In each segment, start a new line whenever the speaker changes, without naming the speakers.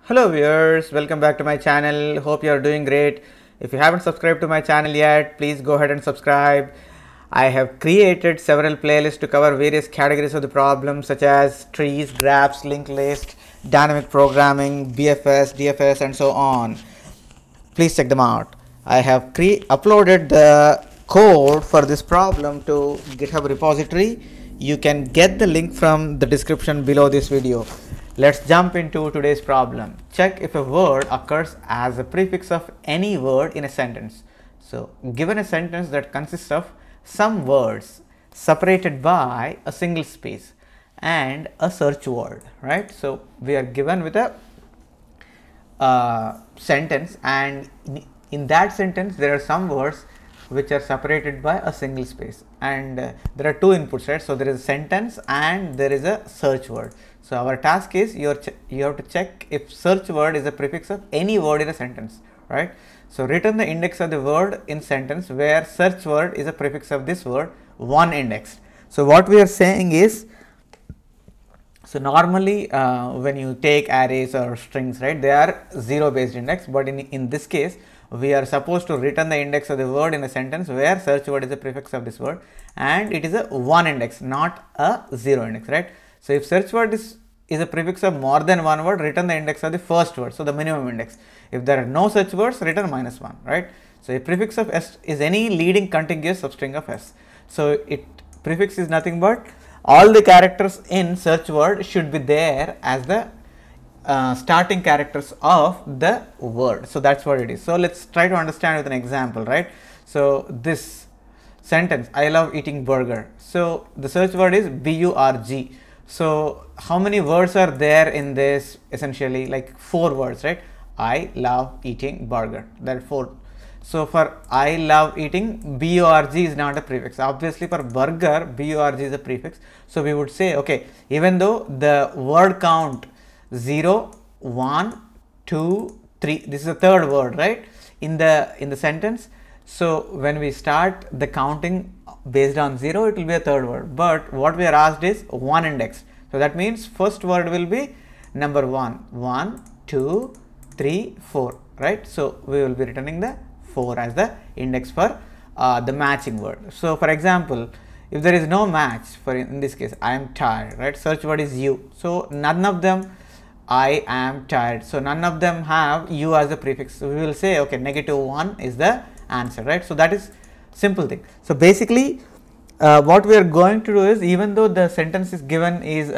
Hello viewers, welcome back to my channel. Hope you are doing great. If you haven't subscribed to my channel yet, please go ahead and subscribe. I have created several playlists to cover various categories of the problems such as trees, graphs, linked list, dynamic programming, BFS, DFS and so on. Please check them out. I have uploaded the code for this problem to GitHub repository. You can get the link from the description below this video. Let's jump into today's problem. Check if a word occurs as a prefix of any word in a sentence. So, given a sentence that consists of some words separated by a single space and a search word, right? So, we are given with a sentence, and in that sentence there are some words which are separated by a single space, and there are two inputs, right? So there is a sentence and there is a search word. So our task is you have to check if search word is a prefix of any word in a sentence, right? So return the index of the word in sentence where search word is a prefix of this word, one index. So what we are saying is, so normally when you take arrays or strings, right, they are zero based index, but in this case we are supposed to return the index of the word in a sentence where search word is a prefix of this word, and it is a one index, not a zero index, right? So if search word is a prefix of more than one word, return the index of the first word, so the minimum index. If there are no such words, return -1, right? So a prefix of s is any leading contiguous substring of s. So prefix is nothing but all the characters in search word should be there as the starting characters of the word. So that's what it is. So let's try to understand with an example, right? So this sentence, I love eating burger. So the search word is BURG. So how many words are there in this? Essentially like 4 words, right? I love eating burger. There are 4. So for I love eating, BURG is not a prefix. Obviously for burger, BURG is a prefix. So we would say, okay, even though the word count 0, 1, 2, 3, this is the third word, right, in the sentence. So when we start the counting based on 0, it will be a third word, but what we are asked is one index. So that means first word will be number 1, 1, 2, 3, 4, right? So we will be returning the 4 as the index for the matching word. So for example, if there is no match, for in this case I am tired, right, search word is you, so none of them, I am tired, so none of them have you as a prefix. So we will say, okay, -1 is the answer, right? So that is simple thing. So basically what we are going to do is, even though the sentence is given is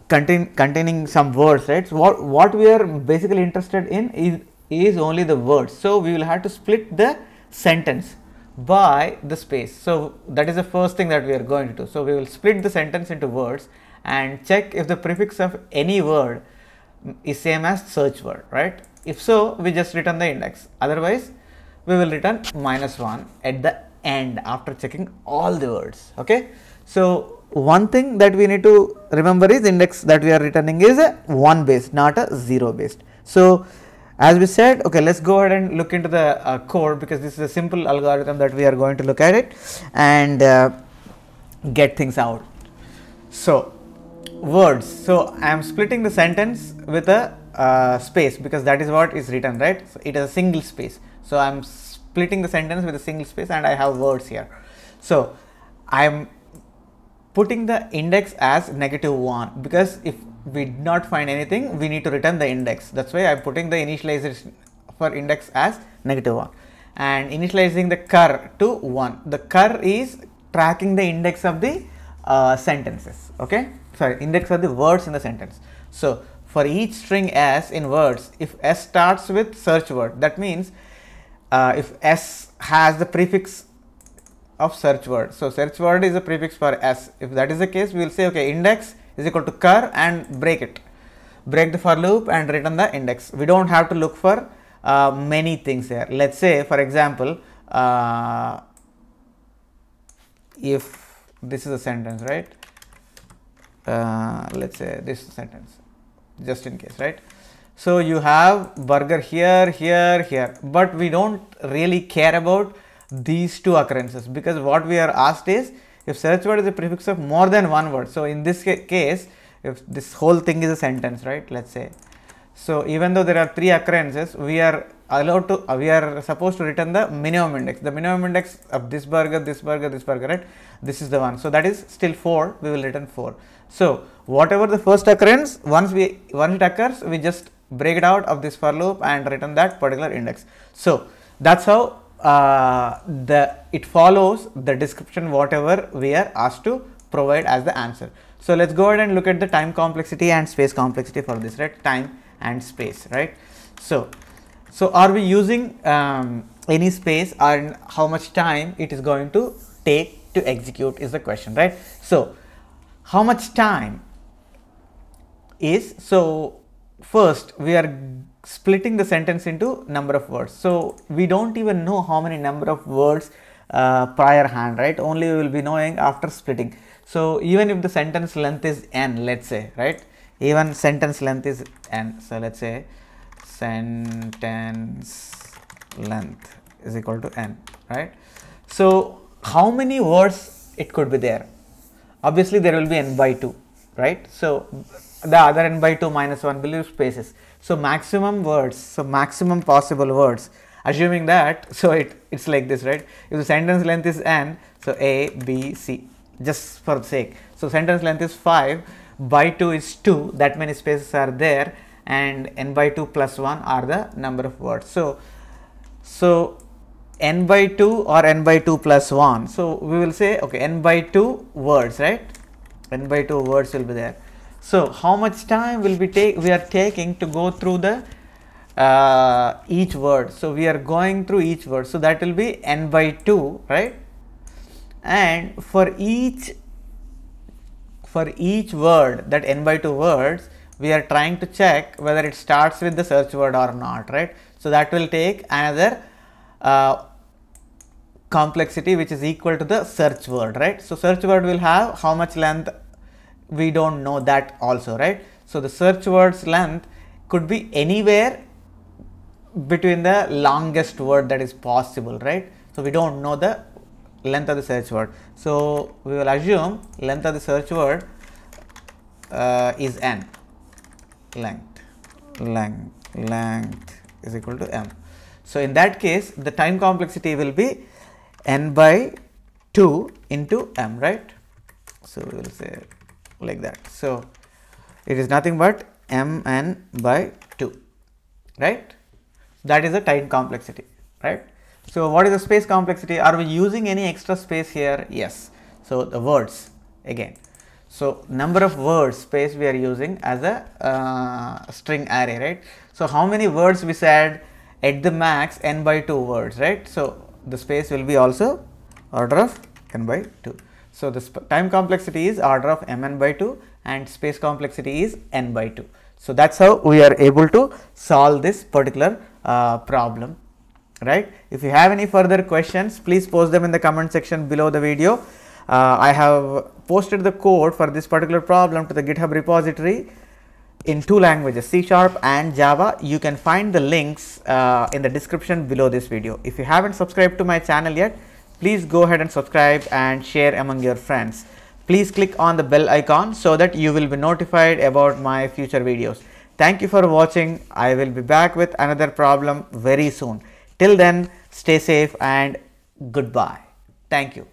containing some words, right, so what we are basically interested in is only the words. So we will have to split the sentence by the space. So that is the first thing that we are going to do. So we will split the sentence into words and check if the prefix of any word is same as search word, right? If so, we just return the index. Otherwise, we will return -1 at the end after checking all the words. Okay. So one thing that we need to remember is index that we are returning is a 1 based, not a 0 based. So as we said, okay, let's go ahead and look into the code, because this is a simple algorithm that we are going to look at it and get things out. So words. So I am splitting the sentence with a space, because that is what is written, right? So it is a single space. So I am splitting the sentence with a single space and I have words here. So I am putting the index as -1, because if we did not find anything, we need to return the index. That's why I am putting the initialization for index as -1 and initializing the cur to 1. The cur is tracking the index of the sentences, okay, sorry, index of the words in the sentence. So for each string s in words, if s starts with search word, that means if s has the prefix of search word, so search word is a prefix for s. If that is the case, we will say, okay, index is equal to cur and break the for loop and return the index. We don't have to look for many things here. Let's say, for example, if this is a sentence, right, let's say this is a sentence, just in case, right? So you have burger here, here, here, but we don't really care about these two occurrences, because what we are asked is if search word is a prefix of more than one word. So in this case if this whole thing is a sentence, right, let's say. So even though there are 3 occurrences, we are allowed to, we are supposed to return the minimum index. The minimum index of this burger, this burger, this burger, right? This is the one. So that is still 4. We will return 4. So whatever the first occurrence, once it occurs, we just break it out of this for loop and return that particular index. So that's how it follows the description whatever we are asked to provide as the answer. So let's go ahead and look at the time complexity and space complexity for this, right? Time and space, right? So are we using any space, and how much time it is going to take to execute is the question, right? So how much time is, so first we are splitting the sentence into number of words. So we don't even know how many number of words prior hand, right? Only we will be knowing after splitting. So even if the sentence length is n, let's say, right? Even sentence length is n. So let's say sentence length is equal to n, right? So how many words it could be there? Obviously there will be n by 2, right? So the other n by 2 minus 1 will be spaces. So maximum words, so maximum possible words, assuming that, so it's like this, right? If the sentence length is n, so A, B, C, just for the sake. So sentence length is 5, by 2 is 2, that many spaces are there, and n by 2 plus 1 are the number of words. So n by 2 or n by 2 plus 1. So we will say, okay, n by 2 words, right? N by 2 words will be there. So how much time will we are taking to go through the each word? So we are going through each word. So that will be n by 2, right? And for each word, that n by 2 words, we are trying to check whether it starts with the search word or not, right? So that will take another complexity which is equal to the search word, right? So search word will have how much length, we don't know that also, right? So the search word's length could be anywhere between the longest word that is possible, right? So we don't know the length of the search word. So we will assume length of the search word is n. Length is equal to m. So in that case, the time complexity will be n by 2 into m, right? So we will say like that. So it is nothing but mn by 2, right? That is the time complexity, right? So what is the space complexity? Are we using any extra space here? Yes. So the words again. So number of words space we are using as a string array, right? So how many words we said? At the max n by 2 words, right? So the space will be also order of n by 2. So the time complexity is order of mn by 2 and space complexity is n by 2. So that's how we are able to solve this particular problem, right? If you have any further questions, please post them in the comment section below the video. I have posted the code for this particular problem to the GitHub repository in 2 languages, C# and Java. You can find the links in the description below this video. If you haven't subscribed to my channel yet, please go ahead and subscribe and share among your friends. Please click on the bell icon so that you will be notified about my future videos. Thank you for watching. I will be back with another problem very soon. Till then, stay safe and goodbye. Thank you.